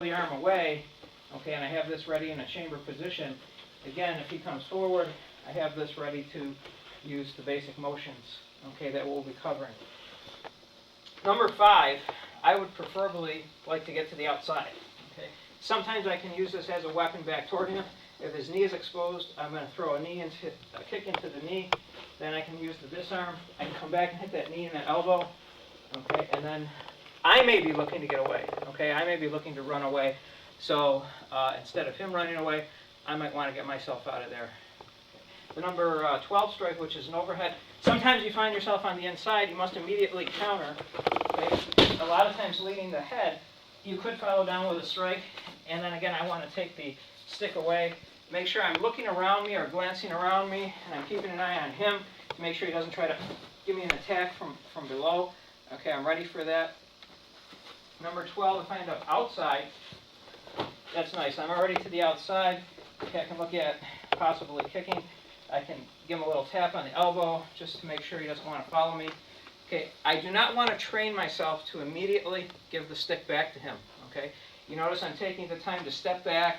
the arm away, okay, and I have this ready in a chamber position, again, if he comes forward, I have this ready to use the basic motions, okay, that we'll be covering. Number 5, I would preferably like to get to the outside, okay. Sometimes I can use this as a weapon back toward him. If his knee is exposed, I'm going to throw a kick into the knee, then I can use the disarm, I can come back and hit that knee and that elbow, okay, and then I may be looking to get away, okay? I may be looking to run away. So instead of him running away, I might want to get myself out of there. The number 12 strike, which is an overhead. Sometimes you find yourself on the inside, you must immediately counter. Okay? A lot of times leading the head, you could follow down with a strike. And then again, I want to take the stick away. Make sure I'm looking around me or glancing around me, and I'm keeping an eye on him to make sure he doesn't try to give me an attack from below. Okay, I'm ready for that. Number 12, if I end up outside, that's nice. I'm already to the outside. Okay, I can look at possibly kicking. I can give him a little tap on the elbow just to make sure he doesn't want to follow me. Okay, I do not want to train myself to immediately give the stick back to him. Okay, you notice I'm taking the time to step back,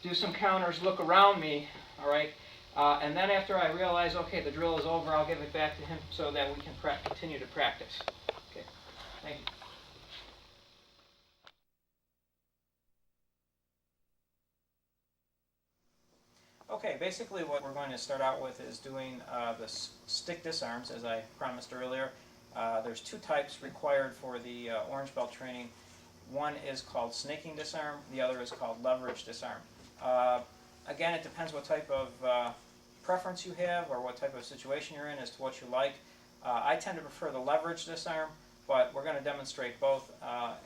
do some counters, look around me, all right, and then after I realize, okay, the drill is over, I'll give it back to him so that we can continue to practice. Okay, thank you. Okay, basically what we're going to start out with is doing the stick disarms, as I promised earlier. There's 2 types required for the orange belt training. One is called snaking disarm, the other is called leverage disarm. Again, it depends what type of preference you have or what type of situation you're in as to what you like. I tend to prefer the leverage disarm, but we're going to demonstrate both.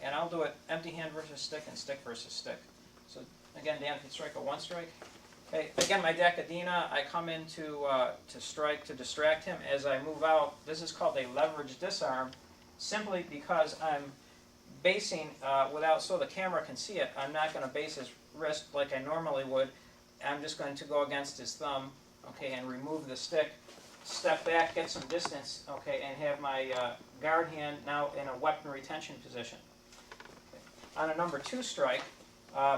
And I'll do it empty hand versus stick and stick versus stick. So again, Dan, if you strike a 1 strike. Okay, again, my Decadena, I come in to strike to distract him. As I move out, this is called a leverage disarm, simply because I'm basing without, so the camera can see it, I'm not going to base his wrist like I normally would. I'm just going to go against his thumb, okay, and remove the stick, step back, get some distance, okay, and have my guard hand now in a weapon retention position. Okay. On a number 2 strike,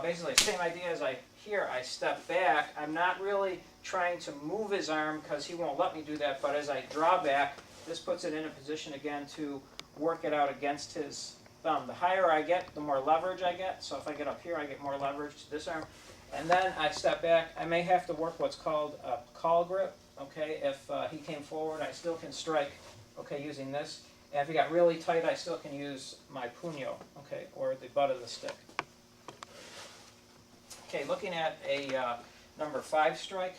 basically the same idea as here, I step back. I'm not really trying to move his arm because he won't let me do that, but as I draw back, this puts it in a position again to work it out against his thumb. The higher I get, the more leverage I get. So if I get up here, I get more leverage to disarm. And then I step back. I may have to work what's called a call grip. Okay, if he came forward, I still can strike, okay, using this. And if he got really tight, I still can use my puño, okay, or the butt of the stick. Okay, looking at a number 5 strike,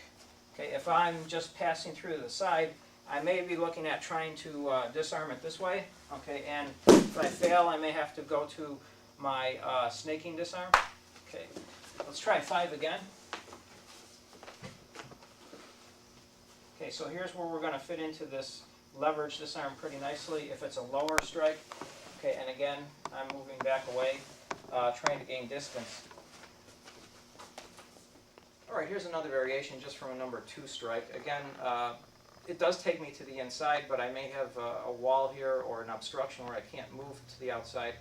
okay, if I'm just passing through the side, I may be looking at trying to disarm it this way, okay, and if I fail, I may have to go to my snaking disarm. Okay, let's try 5 again. Okay, so here's where we're going to fit into this leverage disarm pretty nicely if it's a lower strike. Okay, and again, I'm moving back away, trying to gain distance. All right, here's another variation just from a number 2 strike. Again, it does take me to the inside, but I may have a wall here or an obstruction where I can't move to the outside,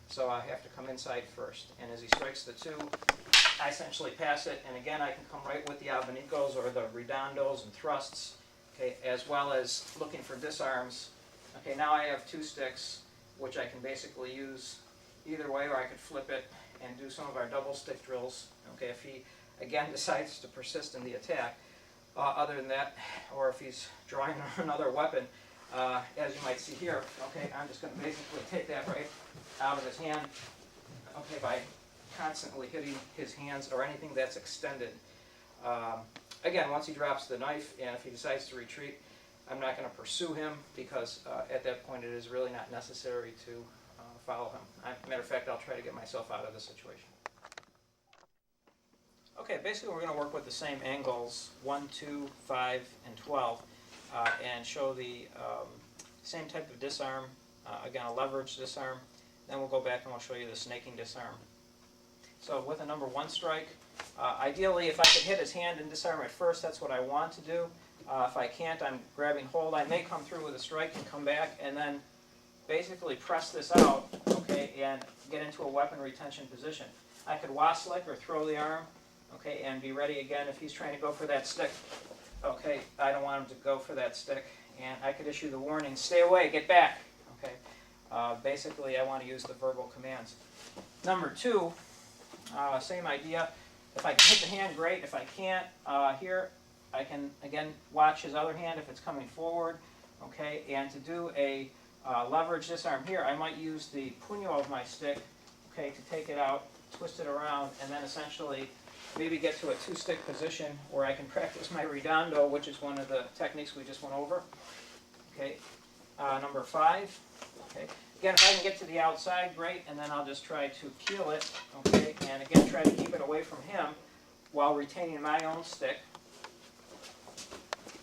so I have to come inside first. And as he strikes the 2, I essentially pass it, and again, I can come right with the abanicos or the redondos and thrusts, okay, as well as looking for disarms. Okay, now I have 2 sticks, which I can basically use either way, or I could flip it and do some of our double stick drills. Okay, if he again decides to persist in the attack. Other than that, or if he's drawing another weapon, as you might see here, okay, I'm just going to basically take that right out of his hand, okay, by constantly hitting his hands or anything that's extended. Again, once he drops the knife and if he decides to retreat, I'm not going to pursue him because at that point it is really not necessary to follow him. Matter of fact, I'll try to get myself out of the situation. Okay, basically we're going to work with the same angles, 1, 2, 5, and 12, and show the same type of disarm, again a leverage disarm. Then we'll go back and we'll show you the snaking disarm. So with a number 1 strike, ideally if I could hit his hand and disarm it first, that's what I want to do. If I can't, I'm grabbing hold. I may come through with a strike and come back and then basically press this out, okay, and get into a weapon retention position. I could waslick or throw the arm, okay, and be ready again if he's trying to go for that stick. Okay, I don't want him to go for that stick, and I could issue the warning, stay away, get back, okay. Basically, I want to use the verbal commands. Number 2, same idea. If I can hit the hand, great. If I can't, here, I can, again, watch his other hand if it's coming forward, okay, and to do a leverage disarm here, I might use the puño of my stick, okay, to take it out, twist it around, and then essentially maybe get to a 2-stick position where I can practice my redondo, which is one of the techniques we just went over. Okay, number 5. Okay, again, if I can get to the outside, great, and then I'll just try to peel it. Okay, and again, try to keep it away from him while retaining my own stick.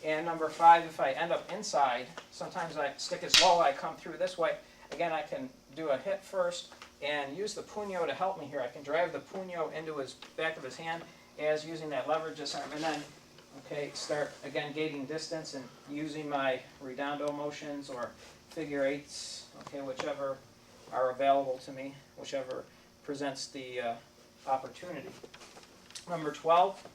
And number 5, if I end up inside, sometimes I stick is low, I come through this way. Again, I can do a hit first and use the puño to help me here. I can drive the puño into his back of his hand as using that leverage disarm, and then, okay, start again gating distance and using my redondo motions or figure 8s, okay, whichever are available to me, whichever presents the opportunity. Number 12.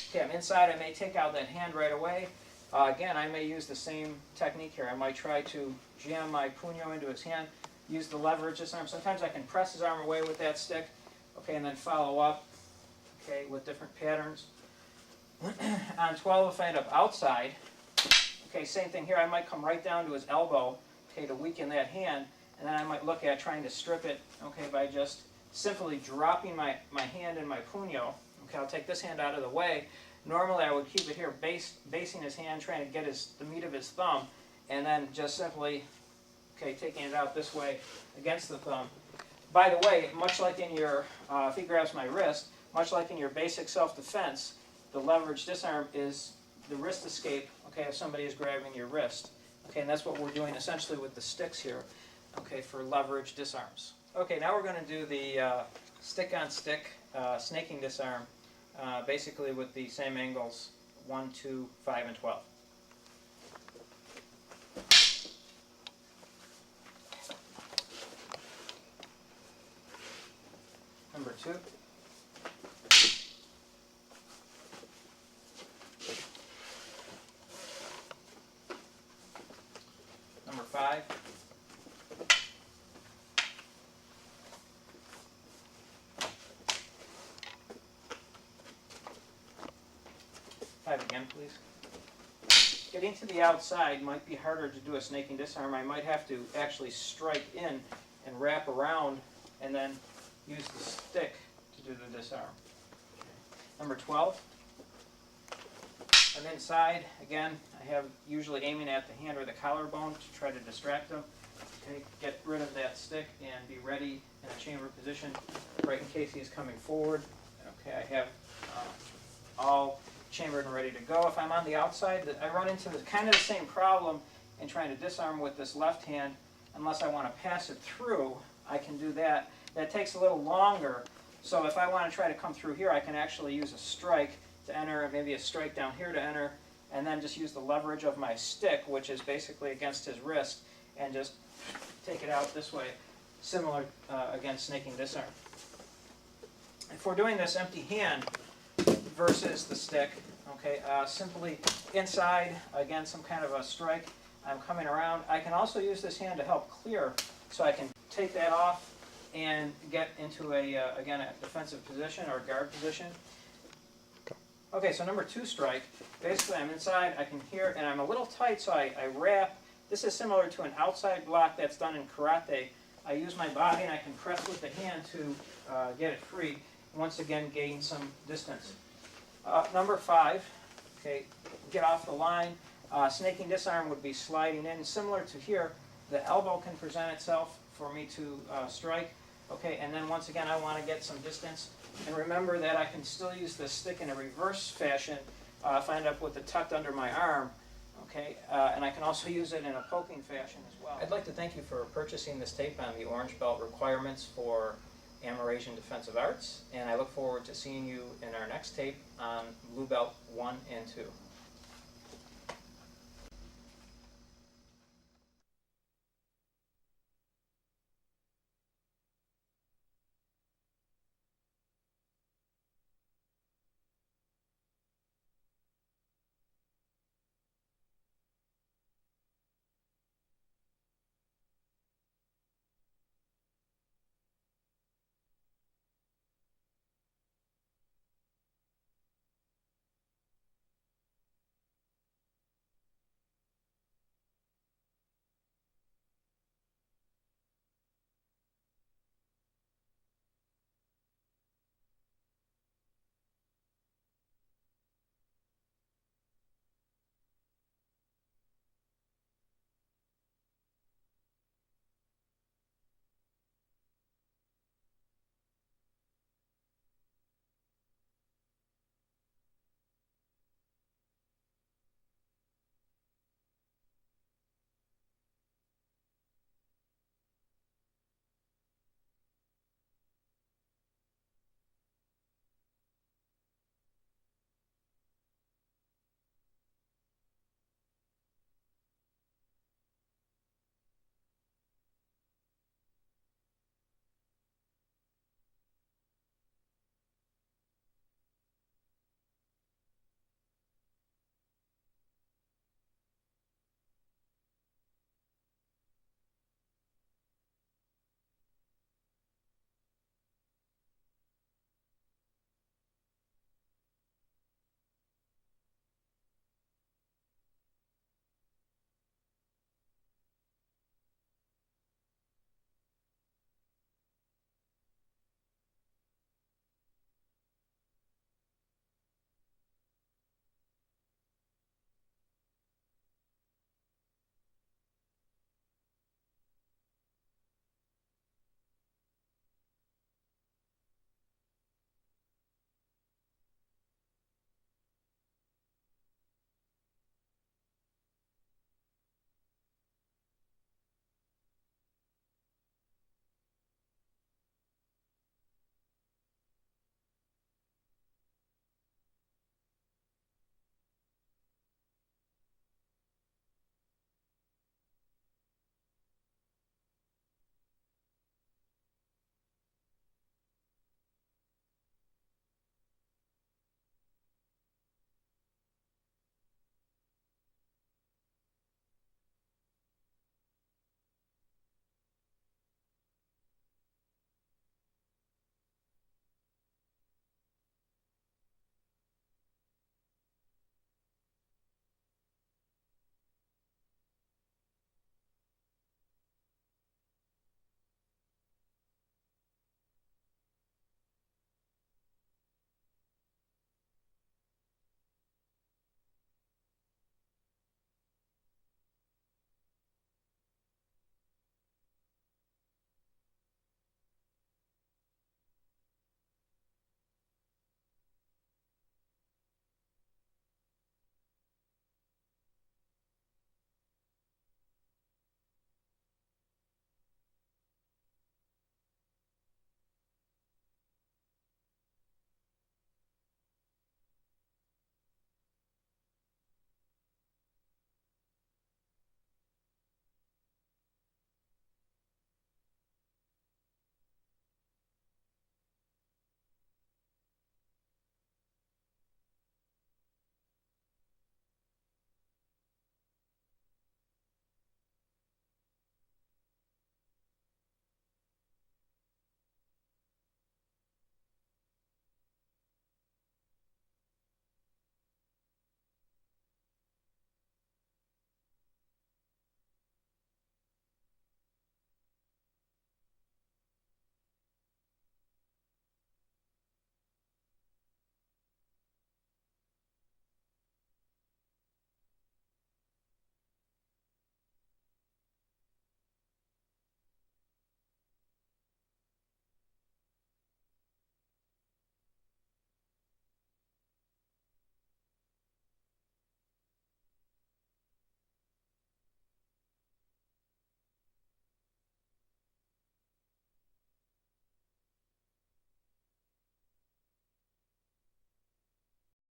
Okay, I'm inside. I may take out that hand right away. Again, I may use the same technique here. I might try to jam my puño into his hand, use the leverage disarm. Sometimes I can press his arm away with that stick, okay, and then follow up, okay, with different patterns. On 12, if I end up outside, okay, same thing here. I might come right down to his elbow, okay, to weaken that hand, and then I might look at trying to strip it, okay, by just simply dropping my hand in my puño. Okay, I'll take this hand out of the way. Normally I would keep it here, basing his hand, trying to get the meat of his thumb, and then just simply, okay, taking it out this way against the thumb. By the way, much like in your, if he grabs my wrist, much like in your basic self-defense, the leverage disarm is the wrist escape, okay, if somebody is grabbing your wrist. Okay, and that's what we're doing essentially with the sticks here, okay, for leverage disarms. Okay, now we're going to do the stick-on-stick snaking disarm, basically with the same angles, 1, 2, 5, and 12. Number 2. Number 5. Again, please. Getting to the outside might be harder to do a snaking disarm. I might have to actually strike in and wrap around and then use the stick to do the disarm. Number 12. I'm inside. Again, I have usually aiming at the hand or the collarbone to try to distract them. Okay, get rid of that stick and be ready in a chamber position right in case he is coming forward. Okay, I have all chambered and ready to go. If I'm on the outside, I run into kind of the same problem in trying to disarm with this left hand. Unless I want to pass it through, I can do that. That takes a little longer. So if I want to try to come through here, I can actually use a strike to enter, maybe a strike down here to enter, and then just use the leverage of my stick, which is basically against his wrist, and just take it out this way, similar against snaking disarm. If we're doing this empty hand versus the stick, okay, simply inside, again, some kind of a strike, I'm coming around. I can also use this hand to help clear, so I can take that off and get into a, again, a defensive position or guard position. Okay, so number 2 strike, basically I'm inside, I can hear, and I'm a little tight, so I wrap. This is similar to an outside block that's done in karate. I use my body and I can press with the hand to get it free. Once again, gain some distance. Number 5, okay, get off the line. Snaking disarm would be sliding in. Similar to here, the elbow can present itself for me to strike. Okay, and then once again, I want to get some distance. And remember that I can still use this stick in a reverse fashion if I end up with it tucked under my arm. Okay, and I can also use it in a poking fashion as well. I'd like to thank you for purchasing this tape on the Orange Belt requirements for Amerasian Defensive Arts, and I look forward to seeing you in our next tape on Blue Belt 1 and 2.